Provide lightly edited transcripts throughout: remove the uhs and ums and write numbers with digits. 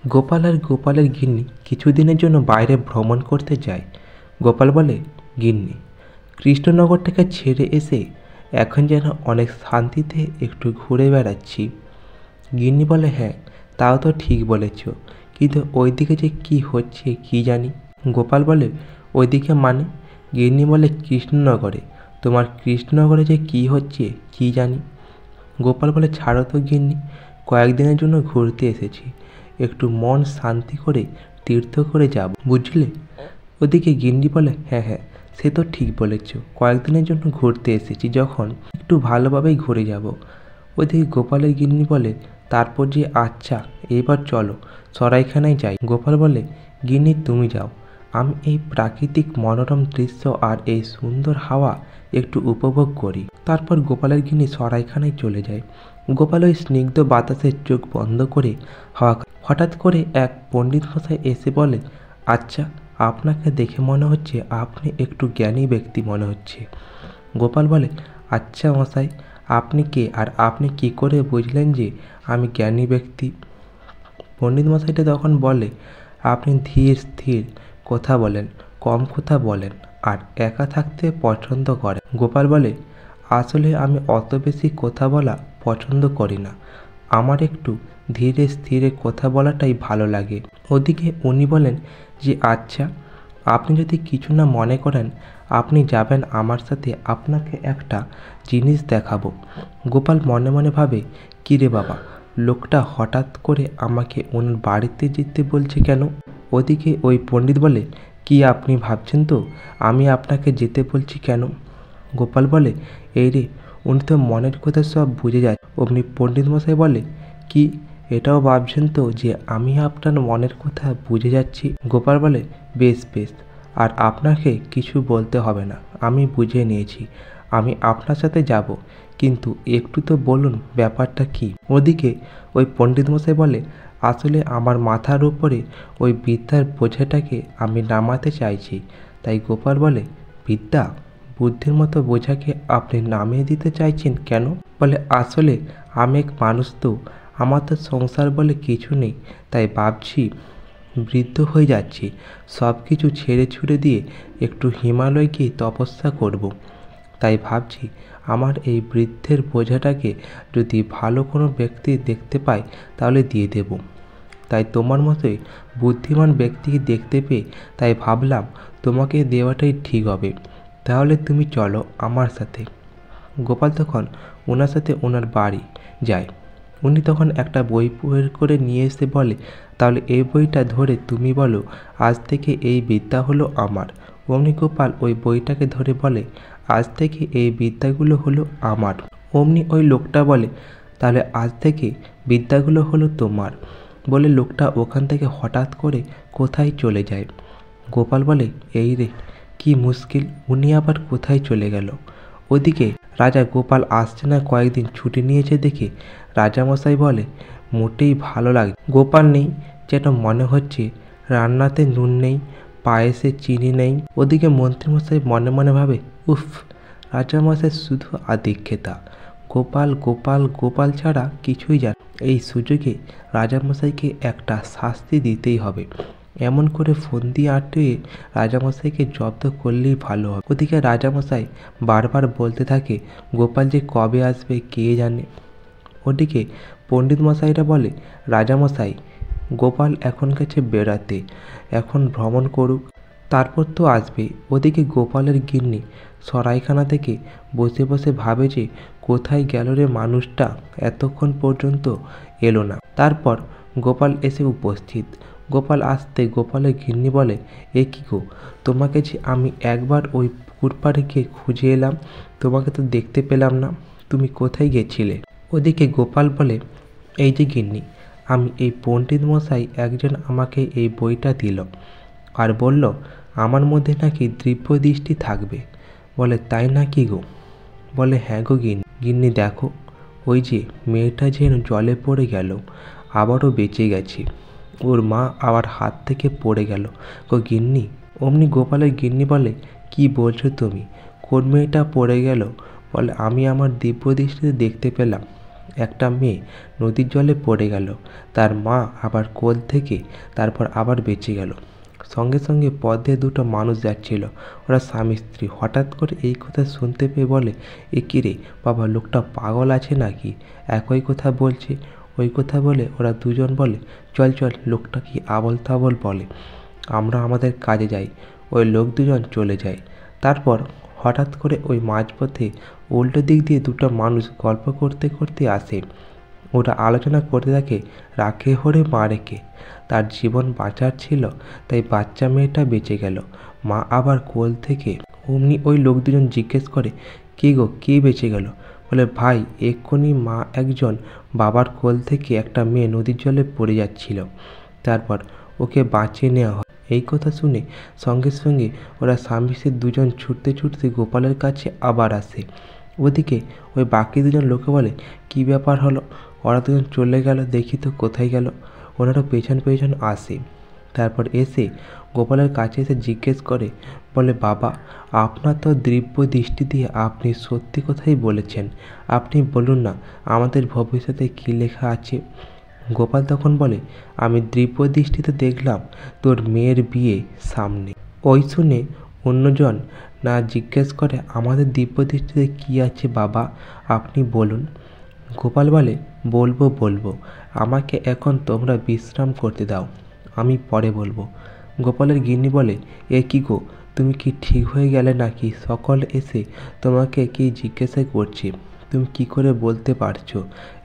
গোপাল আর গোপালের গিন্নি কিছুদিনের জন্য বাইরে ভ্রমণ করতে যায়। গোপাল বলে, গিন্নি, কৃষ্ণনগর থেকে ছেড়ে এসে এখন যেন অনেক শান্তিতে একটু ঘুরে বেড়াচ্ছি। গিন্নি বলে, হ্যাঁ, তাও তো ঠিক বলেছ, কিন্তু ওইদিকে যে কি হচ্ছে কি জানি। গোপাল বলে, ওইদিকে মানে? গিন্নি বলে, কৃষ্ণনগরে। তোমার কৃষ্ণনগরে যে কি হচ্ছে কি জানি। গোপাল বলে, ছাড়ো তো গিন্নি, কয়েকদিনের জন্য ঘুরতে এসেছি, একটু মন শান্তি করে তীর্থ করে যাব, বুঝলে। ওদিকে গিন্নি বলে, হ্যাঁ হ্যাঁ, সে তো ঠিক বলেছ, কয়েকদিনের জন্য ঘুরতে এসেছি যখন একটু ভালোভাবেই ঘুরে যাব। ওদিকে গোপালের গিন্নি বলে, তারপর যে আচ্ছা, এবার চলো সরাইখানায় যাই। গোপাল বলে, গিন্নি তুমি যাও, আমি এই প্রাকৃতিক মনোরম দৃশ্য আর এই সুন্দর হাওয়া একটু উপভোগ করি। তারপর গোপালের গিন্নি সরাইখানায় চলে যায়। গোপাল ওই স্নিগ্ধ বাতাসের চোখ বন্ধ করে হাওয়া। হঠাৎ করে এক পণ্ডিত মশাই এসে বলে, আচ্ছা, আপনাকে দেখে মনে হচ্ছে আপনি একটু জ্ঞানী ব্যক্তি মনে হচ্ছে। গোপাল বলে, আচ্ছা মশাই, আপনি কে আর আপনি কি করে বুঝলেন যে আমি জ্ঞানী ব্যক্তি? পণ্ডিত মশাইটা তখন বলে, আপনি ধীর স্থির কথা বলেন, কম কথা বলেন, আর একা থাকতে পছন্দ করেন। গোপাল বলে, আসলে আমি অত বেশি কথা বলা পছন্দ করি না, আমার একটু ধীরে স্থিরে কথা বলাটাই ভালো লাগে। ওদিকে উনি বলেন যে, আচ্ছা, আপনি যদি কিছু না মনে করেন, আপনি যাবেন আমার সাথে, আপনাকে একটা জিনিস দেখাবো। গোপাল মনে মনে ভাবে, কী রে বাবা, লোকটা হঠাৎ করে আমাকে ওনার বাড়িতে যেতে বলছে কেন? ওদিকে ওই পণ্ডিত বলে, কি আপনি ভাবছেন তো আমি আপনাকে যেতে বলছি কেন? গোপাল বলে, এই রে, উনি তো মনের কথা সব বুঝে যায়। অমনি পণ্ডিত মশাই বলে, কি এটাও ভাবছেন তো যে আমি আপনার মনের কথা বুঝে যাচ্ছি? গোপাল বলে, বেশ বেশ, আর আপনাকে কিছু বলতে হবে না, আমি বুঝে নিয়েছি, আমি আপনার সাথে যাব, কিন্তু একটু তো বলুন ব্যাপারটা কি। ওদিকে ওই পণ্ডিত মশাই বলে, আসলে আমার মাথার উপরে ওই বিদ্যার বোঝাটাকে আমি নামাতে চাইছি। তাই গোপাল বলে, বিদ্যা, বুদ্ধির মতো বোঝাকে আপনি নামিয়ে দিতে চাইছেন কেন? বলে, আসলে আমি এক মানুষ তো, আমার তো সংসার বলে কিছু নেই, তাই ভাবছি বৃদ্ধ হয়ে যাচ্ছি, সব কিছু ছেড়ে ছুড়ে দিয়ে একটু হিমালয় গিয়ে তপস্যা করব। তাই ভাবছি আমার এই বৃদ্ধের বোঝাটাকে যদি ভালো কোনো ব্যক্তি দেখতে পায় তাহলে দিয়ে দেব। তাই তোমার মতোই বুদ্ধিমান ব্যক্তিকে দেখতে পেয়ে তাই ভাবলাম তোমাকে দেওয়াটাই ঠিক হবে, তাহলে তুমি চলো আমার সাথে। গোপাল তখন ওনার সাথে ওনার বাড়ি যায়। উনি তখন একটা বই বের করে নিয়ে এসে বলে, তাহলে এই বইটা ধরে তুমি বলো, আজ থেকে এই বিদ্যা হলো আমার। অমনি গোপাল ওই বইটাকে ধরে বলে, আজ থেকে এই বিদ্যাগুলো হলো আমার। অমনি ওই লোকটা বলে, তাহলে আজ থেকে বিদ্যাগুলো হলো তোমার। বলে লোকটা ওখান থেকে হঠাৎ করে কোথায় চলে যায়। গোপাল বলে, এই রে, কি মুশকিল, উনি আবার কোথায় চলে গেল? ওদিকে রাজা গোপাল আসছে না, কয়েকদিন ছুটি নিয়েছে দেখে রাজামশাই বলে, মোটেই ভালো লাগে, গোপাল নেই, যেন মনে হচ্ছে রান্নাতে নুন নেই, পায়েসে চিনি নেই। ওদিকে মন্ত্রীমশাই মনে মনে ভাবে, উফ, রাজামশাই শুধু আদিক্ষেতা, গোপাল গোপাল গোপাল ছাড়া কিছুই জানে। এই সুযোগে রাজামশাইকে একটা শাস্তি দিতেই হবে, এমন করে ফন্দি আটকে রাজামশাইকে জব্দ করলেই ভালো হবে। ওদিকে রাজামশাই বারবার বলতে থাকে, গোপাল যে কবে আসবে কে জানে। ওদিকে পণ্ডিত মশাইরা বলে, রাজামশাই, গোপাল এখন গেছে বেড়াতে, এখন ভ্রমণ করুক, তারপর তো আসবে। ওদিকে গোপালের গিন্নি সরাইখানা থেকে বসে বসে ভাবে যে কোথায় গেল রে মানুষটা, এতক্ষণ পর্যন্ত এলো না। তারপর গোপাল এসে উপস্থিত। গোপাল আসতে গোপালের গিন্নি বলে, এ কী গো, তোমাকে যে আমি একবার ওই পুকুর পাড়ে গিয়ে খুঁজে এলাম, তোমাকে তো দেখতে পেলাম না, তুমি কোথায় গেছিলে? ওদিকে গোপাল বলে, এই যে গিন্নি, আমি এই পণ্ডিত মশাই একজন আমাকে এই বইটা দিল আর বলল আমার মধ্যে নাকি দিব্য দৃষ্টি থাকবে। বলে, তাই নাকি গো? বলে, হ্যাঁ গো গিন্নি, দেখো, ওই যে মেয়েটা যেন জলে পড়ে গেল, আবারও বেঁচে গেছে, ওর মা আবার হাত থেকে পড়ে গেল গো গিন্নি। অমনি গোপালের গিন্নি বলে, কি বলছো তুমি, কোন মেয়েটা পড়ে গেল? বলে, আমি আমার দিব্য দৃষ্টিতে দেখতে পেলাম একটা মেয়ে নদীর জলে পড়ে গেল, তার মা আবার কোল থেকে তারপর আবার বেঁচে গেল। সঙ্গে সঙ্গে পথে দুটো মানুষ যাচ্ছিল, ওরা স্বামী স্ত্রী। হঠাৎ করে এই কথা শুনতে পেয়ে বলে, এ কী রে বাবা, লোকটা পাগল আছে নাকি? একই কথা বলছে। ওই কথা বলে ওরা দুজন বলে, চল চল, লোকটা কি আবল তাবল বলে, আমরা আমাদের কাজে যাই। ওই লোক দুজন চলে যায়। তারপর হঠাৎ করে ওই মাঝপথে উল্টো দিক দিয়ে দুটো মানুষ গল্প করতে করতে আসে। ওরা আলোচনা করতে থাকে, রাখে হরে মা রেখে, তার জীবন বাঁচার ছিল তাই বাচ্চা মেয়েটা বেঁচে গেল। মা আবার কোল থেকে। অমনি ওই লোক দুজন জিজ্ঞেস করে, কে গো, কে বেঁচে গেল? বলে, ভাই এক্ষুনি মা একজন বাবার কোল থেকে একটা মেয়ে নদীর জলে পড়ে যাচ্ছিল, তারপর ওকে বাঁচিয়ে নেওয়া হয়। এই কথা শুনে সঙ্গে সঙ্গে ওরা স্বামী স্ত্রী দুজন ছুটতে ছুটতে গোপালের কাছে আবার আসে। ওদিকে ওই বাকি দুজন লোকে বলে, কি ব্যাপার হলো, ওরা দুজন চলে গেল, দেখি তো কোথায় গেল। ওনারা পেছন পেছন আসে। তারপর এসে গোপালের কাছে এসে জিজ্ঞেস করে, বলে, বাবা আপনার তো দিব্য দৃষ্টি দিয়ে আপনি সত্যি কথাই বলেছেন, আপনি বলুন না আমাদের ভবিষ্যতে কী লেখা আছে। গোপাল তখন বলে, আমি দিব্য দৃষ্টিতে দেখলাম তোর মেয়ের বিয়ে সামনে। ওই শুনে অন্যজন না জিজ্ঞেস করে, আমাদের দিব্য দৃষ্টিতে কী আছে বাবা, আপনি বলুন। গোপাল বলে, বলবো, আমাকে এখন তোমরা বিশ্রাম করতে দাও, আমি পরে বলবো। গোপালের গিন্নি বলে, এ কি গো, তুমি কি ঠিক হয়ে গেলে নাকি? সকল এসে তোমাকে কি জিজ্ঞাসা করছে, তুমি কি করে বলতে পারছো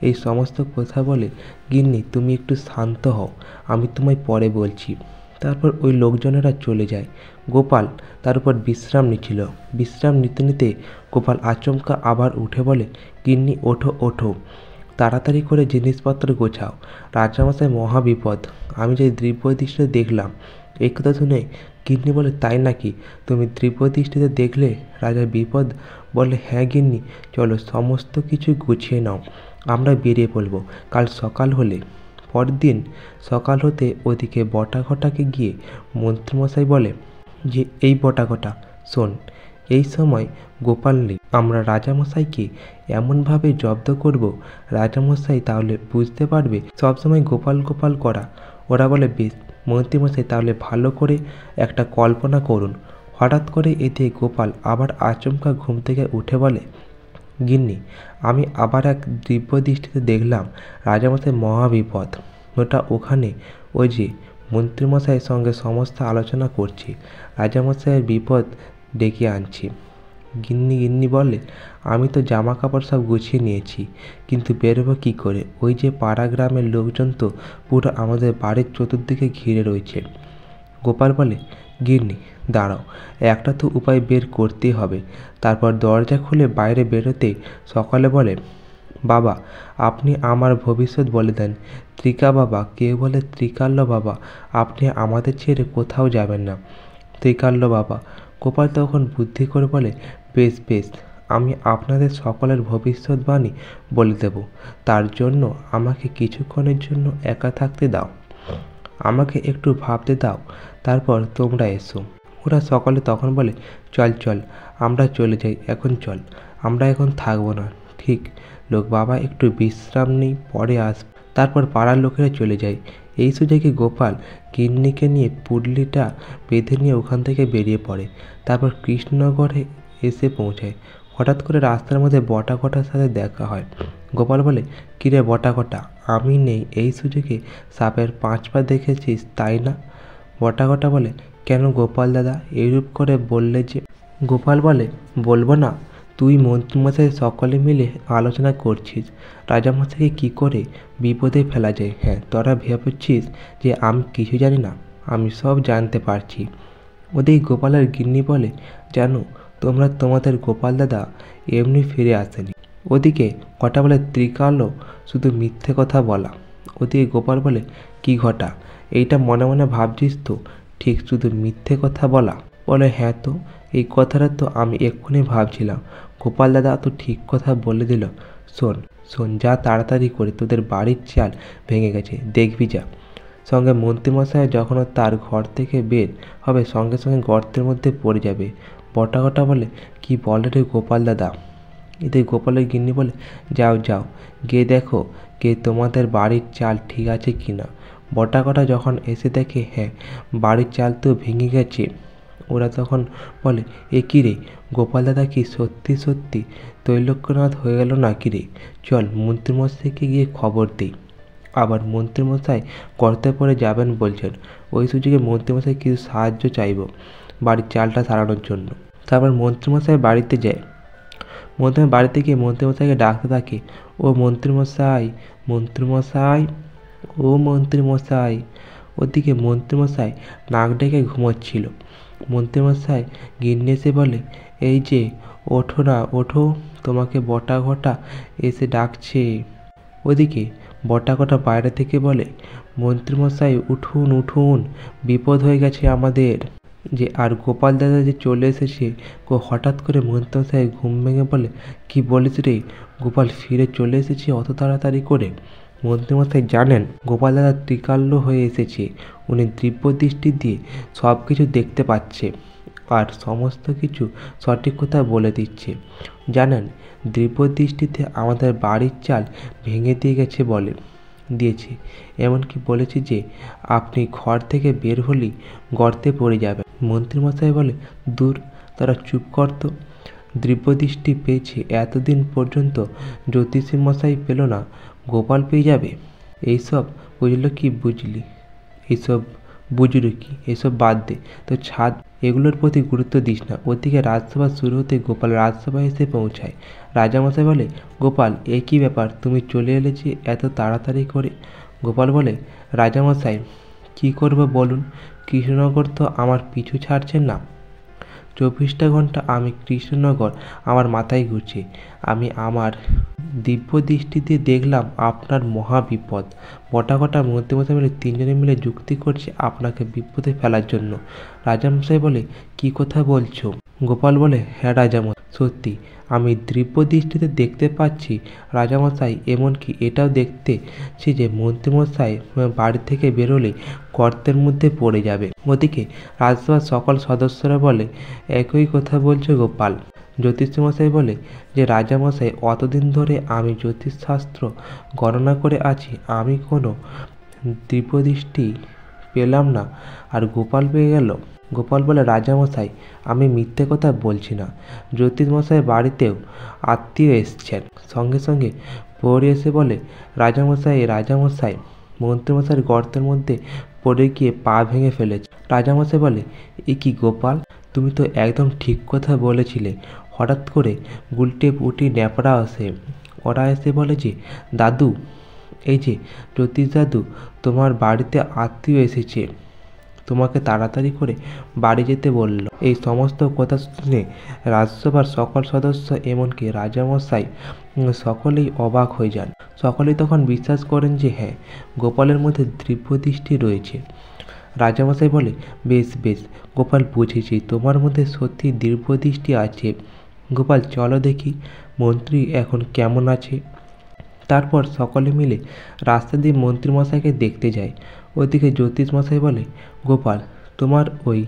এই সমস্ত কথা? বলে, গিন্নি তুমি একটু শান্ত হও, আমি তোমায় পরে বলছি। তারপর ওই লোকজনেরা চলে যায়। গোপাল তার উপর বিশ্রাম নিচ্ছিল। বিশ্রাম নিতে নিতে গোপাল আচমকা আবার উঠে বলে, গিন্নি ওঠো ওঠো, তাড়াতাড়ি করে জিনিসপত্র গোছাও, রাজামশাই মহা বিপদ, আমি যে দিব্য দৃষ্টিতে দেখলাম। এই কথা শুনে গিন্নি বলে, তাই নাকি, তুমি দিব্য দৃষ্টিতে দেখলে রাজার বিপদ? বলে, হ্যাঁ গিন্নি, চলো সমস্ত কিছু গুছিয়ে নাও, আমরা বেরিয়ে পড়ব কাল সকাল হলে। পরদিন সকাল হতে ওদিকে বটাঘটাকে গিয়ে মন্ত্রীমশাই বলে যে, এই বটাঘটা শোন, এই সময় গোপাল নেই, আমরা রাজামশাইকে এমনভাবে জব্দ করব রাজামশাই তাহলে বুঝতে পারবে সবসময় গোপাল গোপাল করা। ওরা বলে, বেশ মন্ত্রীমশাই, তাহলে ভালো করে একটা কল্পনা করুন। হঠাৎ করে এতে গোপাল আবার আচমকা ঘুম থেকে উঠে বলে, গিন্নি আমি আবার এক দিব্য দৃষ্টিতে দেখলাম রাজামশাই মহাবিপদ, ওটা ওখানে ওই যে মন্ত্রীমশাইয়ের সঙ্গে সমস্ত আলোচনা করছি, রাজামশাইয়ের বিপদ ডেকে আনছি। গিন্নি বলে, আমি তো জামা কাপড় সব গুছিয়ে নিয়েছি, কিন্তু বেরোবো কী করে? ওই যে পাড়া গ্রামের লোকজন তো পুরো আমাদের বাড়ির চতুর্দিকে ঘিরে রয়েছে। গোপাল বলে, গিন্নি দাঁড়াও, একটা তো উপায় বের করতেই হবে। তারপর দরজা খুলে বাইরে বেরোতে সকালে বলে, বাবা আপনি আমার ভবিষ্যৎ বলে দেন। ত্রিকা বাবা, কেউ বলে ত্রিকাল্য বাবা, আপনি আমাদের ছেড়ে কোথাও যাবেন না, ত্রিকাল্য বাবা। গোপাল তখন বুদ্ধি করে বলে, বেশ বেশ, আমি আপনাদের সকলের ভবিষ্যৎবাণী বলে দেব, তার জন্য আমাকে কিছুক্ষণের জন্য একা থাকতে দাও, আমাকে একটু ভাবতে দাও, তারপর তোমরা এসো। ওরা সকলে তখন বলে, চল চল, আমরা চলে যাই, এখন চল, আমরা এখন থাকবো না। ঠিক লোক, বাবা একটু বিশ্রাম নেই, পরে আসব। তারপর পাড়ার লোকেরা চলে যায়। এই সুযোগে গোপাল গিন্নিকে নিয়ে পুডলিটা বেঁধে নিয়ে ওখান থেকে বেরিয়ে পড়ে। তারপর কৃষ্ণনগরে এসে পৌঁছায়। হঠাৎ করে রাস্তার মধ্যে বটাঘটার সাথে দেখা হয়। গোপাল বলে, কিরে বটাঘটা, আমি নেই এই সুযোগে সাপের 5 পা দেখেছিস তাই না? বটাঘটা বলে, কেন গোপাল দাদা এইরূপ করে বললে যে? গোপাল বলে, বলবো না, তুই মন্ত্রীমশাই সকলে মিলে আলোচনা করছিস রাজামশাইকে কী করে বিপদে ফেলা যায়। হ্যাঁ, তোরা ভেবেছিস যে আমি কিছু জানি না, আমি সব জানতে পারছি। ওদিকে গোপালের গিন্নি বলে, জানো তোমরা তোমাদের গোপাল দাদা এমনি ফিরে আসেনি। ওদিকে ঘটা বলে, ত্রিকাল্য শুধু মিথ্যে কথা বলা। ওদিকে গোপাল বলে, কি ঘটা, এইটা মনে মনে ভাবছিস তো? ঠিক শুধু মিথ্যে কথা বলা? বলে, হ্যাঁ তো, এই কথাটা তো আমি এক্ষুনি ভাবছিলাম। গোপাল দাদা তো ঠিক কথা বলে দিল। শোন শোন, যা তাড়াতাড়ি করে, তোদের বাড়ির চাল ভেঙে গেছে, দেখবি যা। সঙ্গে মন্ত্রীমশাই যখন তার ঘর থেকে বের হবে সঙ্গে সঙ্গে গর্তের মধ্যে পড়ে যাবে। বটাঘটা বলে, কি বলে রে গোপাল দাদা, এতে গোপালের গিন্নি বলে, যাও যাও, গিয়ে দেখো কে তোমাদের বাড়ির চাল ঠিক আছে কিনা। বটাকটা যখন এসে দেখে হ্যাঁ, বাড়ির চাল তো ভেঙে গেছে। ওরা তখন বলে, এ কী রে, গোপাল দাদা কি সত্যি সত্যি ত্রৈলোক্যনাথ হয়ে গেল নাকি রে? চল মন্ত্রীমশাইকে গিয়ে খবর দিই। আবার মন্ত্রীমশাই গর্তে পড়ে যাবেন বলছেন। ওই সুযোগে মন্ত্রীমশাই কিছু সাহায্য চাইব বাড়ির চালটা সারানোর জন্য। তারপর মন্ত্রীমশাই বাড়িতে যায়। বাড়িতে গিয়ে মন্ত্রীমশাইকে ডাকতে থাকে, ও মন্ত্রীমশাই, মন্ত্রীমশাই, ও মন্ত্রীমশাই। ওদিকে মন্ত্রীমশাই নাক ডেকে ঘুমোচ্ছিল। মন্ত্রীমশাই গিন্নি এসে বলে, এই যে ওঠো না, ওঠো, তোমাকে বটাঘটা এসে ডাকছে। ওদিকে বটাঘটা বাইরে থেকে বলে, মন্ত্রীমশাই উঠুন উঠুন, বিপদ হয়ে গেছে আমাদের। যে আর গোপাল দাদা যে চলে এসেছে। হঠাৎ করে মন্ত্রীমশাই ঘুম ভেঙে বলে, কি বলিস রে গোপাল, ফিরে চলে এসেছে অত তাড়াতাড়ি করে? মন্ত্রীমশাই জানেন গোপাল দাদা ত্রিকাল্য হয়ে এসেছে। উনি দিব্য দৃষ্টি দিয়ে সব কিছু দেখতে পাচ্ছে আর সমস্ত কিছু সঠিক কথা বলে দিচ্ছে। জানেন, দিব্য দৃষ্টিতে আমাদের বাড়ির চাল ভেঙে দিয়ে গেছে বলে দিয়েছে। এমনকি বলেছে যে আপনি ঘর থেকে বের হলেই গর্তে পড়ে যাবেন। মন্ত্রীমশাই বলে, দূর, তারা চুপ করতো। দিব্যদৃষ্টি পেয়েছে, এতদিন পর্যন্ত জ্যোতিষী মশাই পেল না, গোপাল পেয়ে যাবে? এইসব বুঝলো কি বুঝলি, এইসব বুঝলো কি, এসব বাদ দে তো ছাদ, এগুলোর প্রতি গুরুত্ব দিস না। ওদিকে রাজসভা শুরু হতে গোপাল রাজসভায় এসে পৌঁছায়। রাজামশাই বলে, গোপাল, এ কী ব্যাপার, তুমি চলে এলে যে এত তাড়াতাড়ি করে? গোপাল বলে, রাজামশাই কী করবো বলুন, কৃষ্ণনগর তো আমার পিছু ছাড়ছেন না। 24টা ঘন্টা আমি কৃষ্ণনগর আমার মাথায় ঘুরছে। আমি আমার দিব্য দৃষ্টিতে দেখলাম আপনার মহা বিপদ। বটাকটা মন্ত্রীমশাই মিলে তিনজনে মিলে যুক্তি করছে আপনাকে বিপদে ফেলার জন্য। রাজামশাই বলে, কি কথা বলছো? গোপাল বলে, হ্যাঁ রাজামশাই, সত্যি আমি দিব্য দৃষ্টিতে দেখতে পাচ্ছি রাজামশাই। এমনকি এটাও দেখতেছি যে মন্ত্রীমশাই বাড়ি থেকে বেরোলে গর্তের মধ্যে পড়ে যাবে। ওদিকে রাজসভার সকল সদস্যরা বলে, একই কথা বলছো গোপাল? জ্যোতিষমশাই বলে যে রাজামশাই, অতদিন ধরে আমি জ্যোতিষশাস্ত্র গণনা করে আছি, আমি কোনো দিব্যদৃষ্টি পেলাম না, আর গোপাল পেয়ে গেল। গোপাল বলে, রাজামশাই আমি মিথ্যে কথা বলছি না। জ্যোতিষমশাই বাড়িতেও আত্মীয় এসছেন। সঙ্গে সঙ্গে প্রহরী এসে বলে, রাজামশাই, রাজামশাই মন্ত্রীমশাইয়ের গর্তের মধ্যে পড়ে গিয়ে পা ভেঙে ফেলেছে। রাজামশাই বলে, এ কি গোপাল, তুমি তো একদম ঠিক কথা বলেছিলে। হঠাৎ করে গুলটে পুটি ন্যাপড়া আসে, ওরা এসে বলে যে দাদু, এই যে জ্যোতিষ দাদু, তোমার বাড়িতে আত্মীয় এসেছে, তোমাকে তাড়াতাড়ি করে বাড়ি যেতে বলল। এই সমস্ত কথা শুনে রাজসভার সকল সদস্য এমনকি রাজামশাই সকলেই অবাক হয়ে যান। সকলেই তখন বিশ্বাস করেন যে হ্যাঁ, গোপালের মধ্যে দিব্যদৃষ্টি রয়েছে। রাজামশাই বলে, বেশ বেশ গোপাল, বুঝেছি তোমার মধ্যে সত্যি দিব্যদৃষ্টি আছে। গোপাল, চলো দেখি মন্ত্রী এখন কেমন আছে। তারপর সকলে মিলে রাস্তা দিয়ে মন্ত্রীমশাইকে দেখতে যায়। ওদিকে জ্যোতিষমশাই বলে, গোপাল, তোমার ওই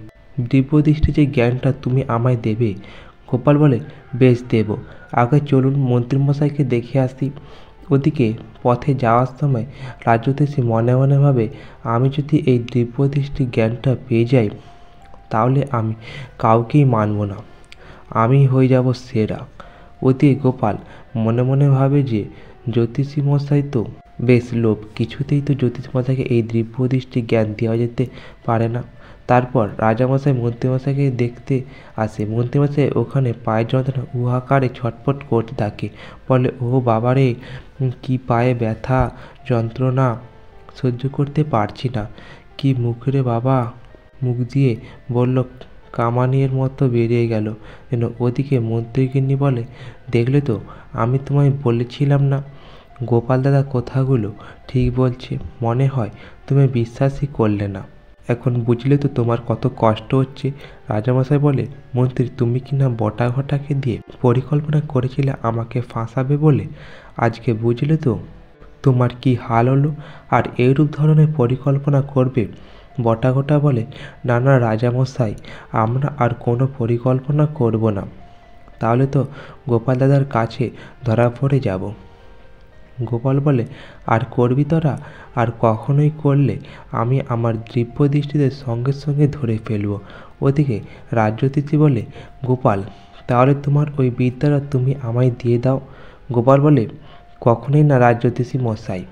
দিব্যদৃষ্টি যে জ্ঞানটা তুমি আমায় দেবে। গোপাল বলে, বেশ দেব, আগে চলুন মন্ত্রীমশাইকে দেখে আসি। ওদিকে পথে যাওয়ার সময় রাজজ্যোতিষী মনে মনে ভাবে, আমি যদি এই দিব্যদৃষ্টি জ্ঞানটা পেয়ে যাই তাহলে আমি কাউকেই মানব না, আমি হয়ে যাব সেরা। ওদিকে গোপাল মনে মনে ভাবে যে জ্যোতিষী মশাই তো বেশ লোভ, কিছুতেই তো জ্যোতিষ মশাইকে এই দিব্যদৃষ্টি জ্ঞান দেওয়া যেতে পারে না। তারপর রাজামশাই মন্ত্রীমশাইকে দেখতে আসে। মন্ত্রীমশাই ওখানে পায়ের যন্ত্রণা উহাকারে ছটফট করতে থাকে। বলে, ও বাবারে, কি পায়ে ব্যথা, যন্ত্রণা সহ্য করতে পারছি না। কি মুখ রে বাবা, মুখ দিয়ে বলল কামানির মতো বেরিয়ে গেল যেন। ওদিকে মন্ত্রীগিন্নি বলে, দেখলে তো, আমি তোমায় বলেছিলাম না, গোপাল দাদা কথাগুলো ঠিক বলছে। মনে হয় তুমি বিশ্বাসই করলে না, এখন বুঝলে তো তোমার কত কষ্ট হচ্ছে। রাজামশাই বলে, মন্ত্রী, তুমি কি না বটাঘটাকে দিয়ে পরিকল্পনা করেছিলে আমাকে ফাঁসাবে বলে? আজকে বুঝলে তো তোমার কি হাল হলো। আর এইরূপ ধরনের পরিকল্পনা করবে? বটাঘটা বলে, না না রাজামশাই, আমরা আর কোনো পরিকল্পনা করব না। তাহলে তো গোপাল দাদার কাছে ধরা পড়ে যাব। গোপাল বলে, আর করবি তোরা? আর কখনোই করলে আমি আমার দিব্য দৃষ্টিতে সঙ্গে সঙ্গে ধরে ফেলব। ওদিকে রাজজ্যোতিষী বলে, গোপাল, তাহলে তোমার ওই বিদ্যাটা তুমি আমায় দিয়ে দাও। গোপাল বলে, কখনোই না রাজজ্যোতিষী মশাই,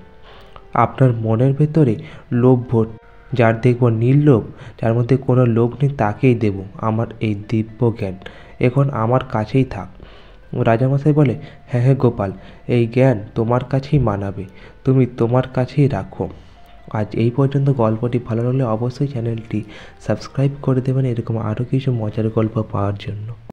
আপনার মনের ভেতরে লোভ ভোট, যার দেখব নির্লোভ, যার মধ্যে কোনো লোভ নেই, তাকেই দেব আমার এই দিব্য জ্ঞান। এখন আমার কাছেই থাক। রাজামশাই বলে, হ্যাঁ হ্যাঁ গোপাল, এই জ্ঞান তোমার কাছেই মানাবে, তুমি তোমার কাছেই রাখো। আজ এই পর্যন্ত। গল্পটি ভালো লাগলে অবশ্যই চ্যানেলটি সাবস্ক্রাইব করে দেবেন এরকম আরও কিছু মজার গল্প পাওয়ার জন্য।